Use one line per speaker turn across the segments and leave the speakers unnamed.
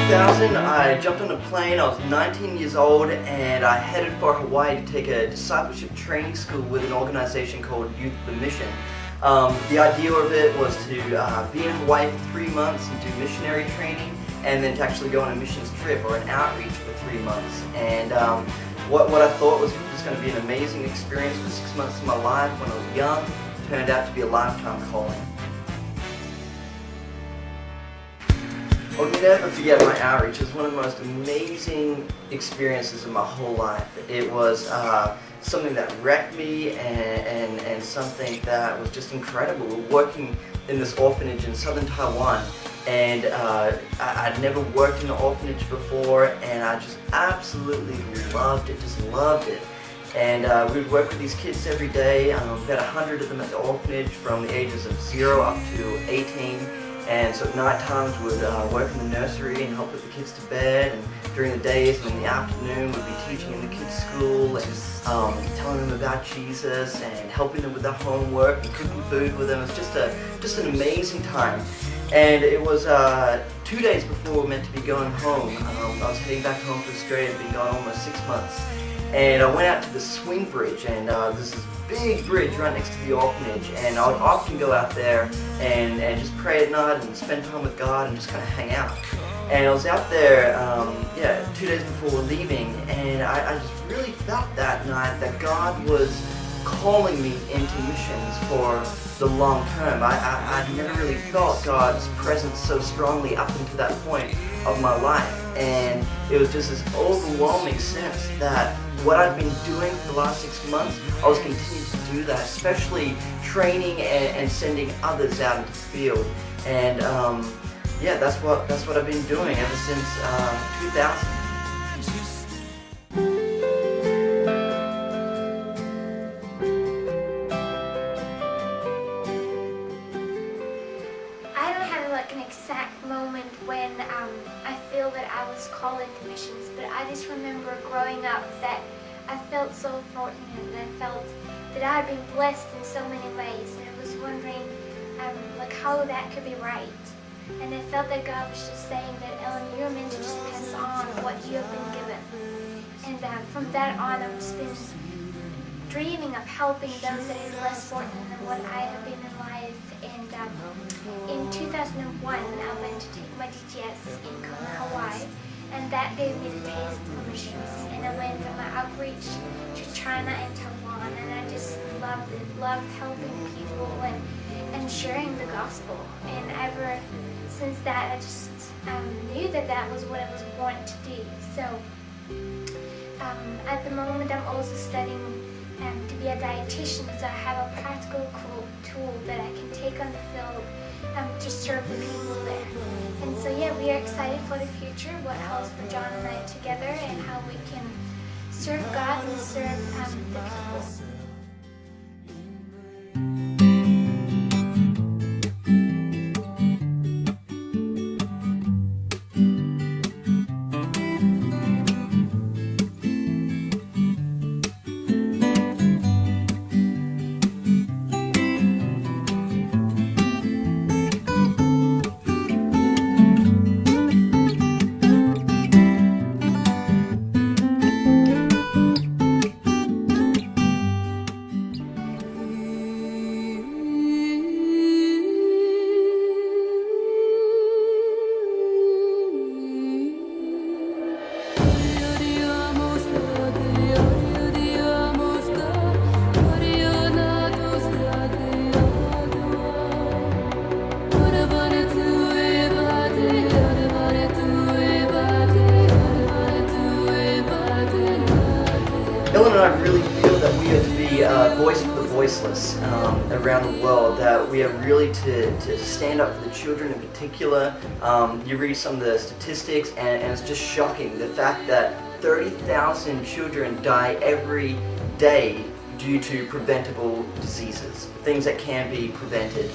2000, I jumped on a plane. I was 19 years old and I headed for Hawaii to take a discipleship training school with an organization called Youth the Mission. The idea of it was to be in Hawaii for 3 months and do missionary training, and then to actually go on a missions trip or an outreach for 3 months. And what I thought was just going to be an amazing experience for 6 months of my life when I was young turned out to be a lifetime calling. I'll never forget my outreach. It was one of the most amazing experiences of my whole life. It was something that wrecked me and something that was just incredible. We were working in this orphanage in southern Taiwan, and I'd never worked in an orphanage before, and I just absolutely loved it, just loved it. And we'd work with these kids every day. About 100 of them at the orphanage from the ages of 0 up to 18. And so at night times we'd work in the nursery and help put the kids to bed, and during the days and in the afternoon we'd be teaching in the kids' school and telling them about Jesus and helping them with their homework and cooking food with them. It was just an amazing time. And it was 2 days before we were meant to be going home. I was heading back home to Australia. I'd been gone almost 6 months. And I went out to the swing bridge, and there's this big bridge right next to the orphanage, and I would often go out there and just pray at night and spend time with God and just kind of hang out. And I was out there 2 days before we're leaving, and I just really felt that night that God was calling me into missions for the long term. I'd never really felt God's presence so strongly up until that point of my life, and it was just this overwhelming sense that what I'd been doing for the last 6 months, I was continuing to do that, especially training and sending others out into the field. And that's what I've been doing ever since 2000.
An exact moment when I feel that I was called into missions, but I just remember growing up that I felt so fortunate, and I felt that I had been blessed in so many ways, and I was wondering how that could be right. And I felt that God was just saying that, Ellen, you're meant to just pass on what you have been given. And from that on, I've just been dreaming of helping those that are less fortunate than what I have been in life. And in 2001, I went to take my DGS in Hawaii, and that gave me the taste for missions. And I went on my outreach to China and Taiwan, and I just loved it, loved helping people and sharing the gospel. And ever since that, I just knew that that was what I was born to do. So at the moment, I'm also studying to be a dietitian, so I have a practical tool that I can take on the field to serve the people there. And so we are excited for the future, what holds for John and I together, and how we can serve God and serve the people.
Ellen and I really feel that we are to be a voice for the voiceless around the world, that we are really to stand up for the children in particular. You read some of the statistics and it's just shocking, the fact that 30,000 children die every day due to preventable diseases, things that can be prevented.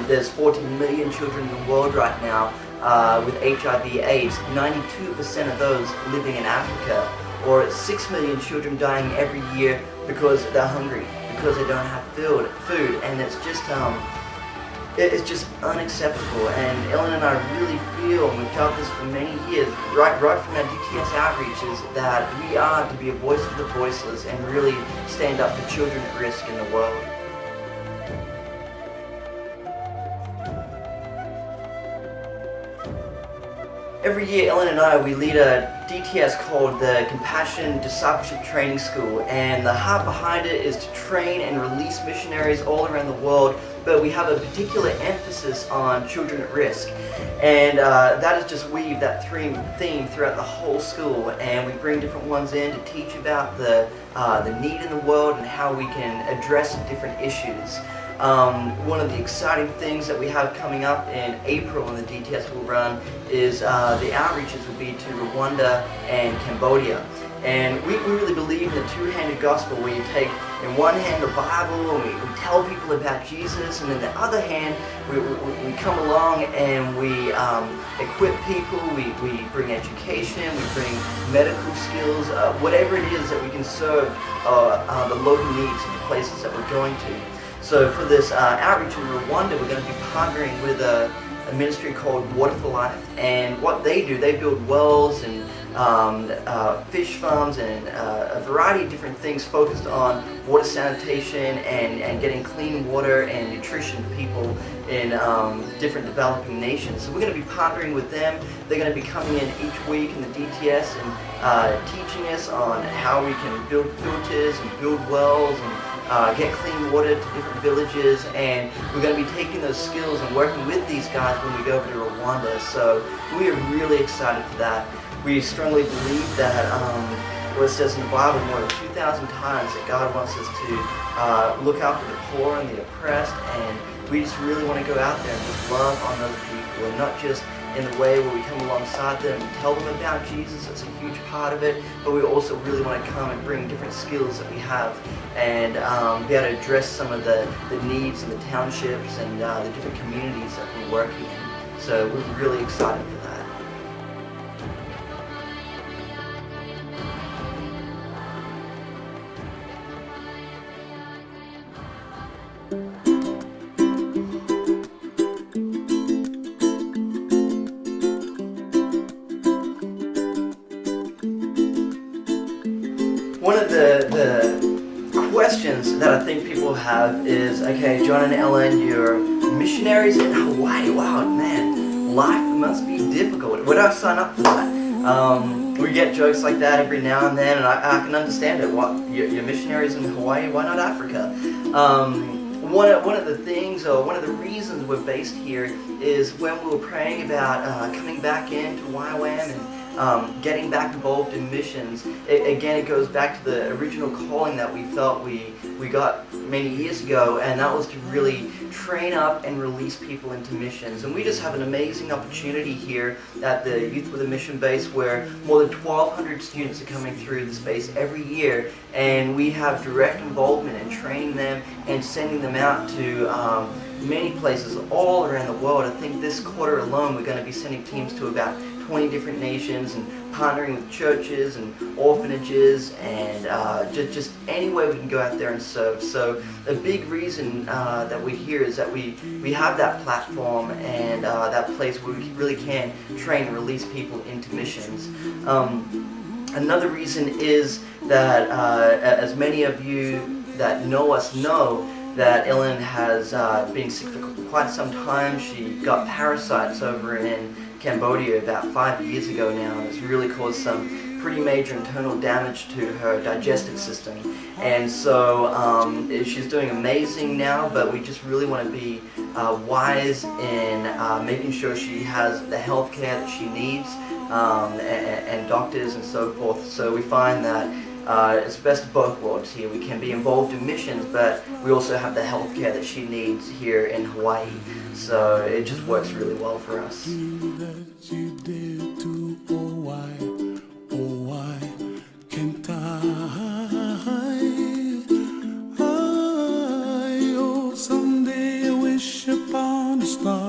There's 14 million children in the world right now with HIV/AIDS, 92% of those living in Africa, or 6 million children dying every year because they're hungry, because they don't have food, and it's just It's just unacceptable, and Ellen and I really feel, and we've felt this for many years, right from our DTS outreaches, that we are to be a voice for the voiceless and really stand up for children at risk in the world. Every year, Ellen and I, we lead a DTS called the Compassion Discipleship Training School, and the heart behind it is to train and release missionaries all around the world, but we have a particular emphasis on children at risk. And that is just weaved that theme throughout the whole school, and we bring different ones in to teach about the need in the world and how we can address different issues. One of the exciting things that we have coming up in April when the DTS will run is the outreaches will be to Rwanda and Cambodia. And we really believe in the two-handed gospel, where you take in one hand the Bible and we tell people about Jesus, and in the other hand we come along and we equip people, we bring education, we bring medical skills, whatever it is that we can serve the local needs of the places that we're going to. So for this outreach in Rwanda, we're going to be partnering with a ministry called Water for Life, and what they do, they build wells and fish farms and a variety of different things focused on water sanitation and getting clean water and nutrition to people in different developing nations. So we're going to be partnering with them. They're going to be coming in each week in the DTS and teaching us on how we can build filters and build wells and get clean water to different villages, and we're going to be taking those skills and working with these guys when we go over to Rwanda. So we are really excited for that. We strongly believe that what it says in the Bible more than 2,000 times that God wants us to look after the poor and the oppressed, and we just really want to go out there and just love on other people, and not just in the way where we come alongside them and tell them about Jesus. That's a huge part of it, but we also really want to come and bring different skills that we have and be able to address some of the needs in the townships and the different communities that we're working in. So we're really excited for that. One of the questions that I think people have is, okay, Jon and Ellen, you're missionaries in Hawaii. Wow, man, life must be difficult. Would I sign up for that? We get jokes like that every now and then, and I can understand it. What, you're missionaries in Hawaii? Why not Africa? One of the things, or one of the reasons we're based here is when we were praying about coming back into YWAM and getting back involved in missions. Again, it goes back to the original calling that we felt we got many years ago, and that was to really train up and release people into missions. And we just have an amazing opportunity here at the Youth with a Mission base, where more than 1,200 students are coming through the space every year, and we have direct involvement in training them and sending them out to many places all around the world. I think this quarter alone we're going to be sending teams to about 20 different nations and partnering with churches and orphanages and just any way we can go out there and serve. So a big reason that we're here is that we have that platform and that place where we really can train and release people into missions. Another reason is that as many of you that know us know, that Ellen has been sick for quite some time. She got parasites over in Cambodia about 5 years ago now, and it's really caused some pretty major internal damage to her digestive system. And so she's doing amazing now, but we just really want to be wise in making sure she has the health care that she needs and doctors and so forth. So we find that it's the best of both worlds here. We can be involved in missions, but we also have the health care that she needs here in Hawaii. So it just works really well for us.
Someday I wish upon a star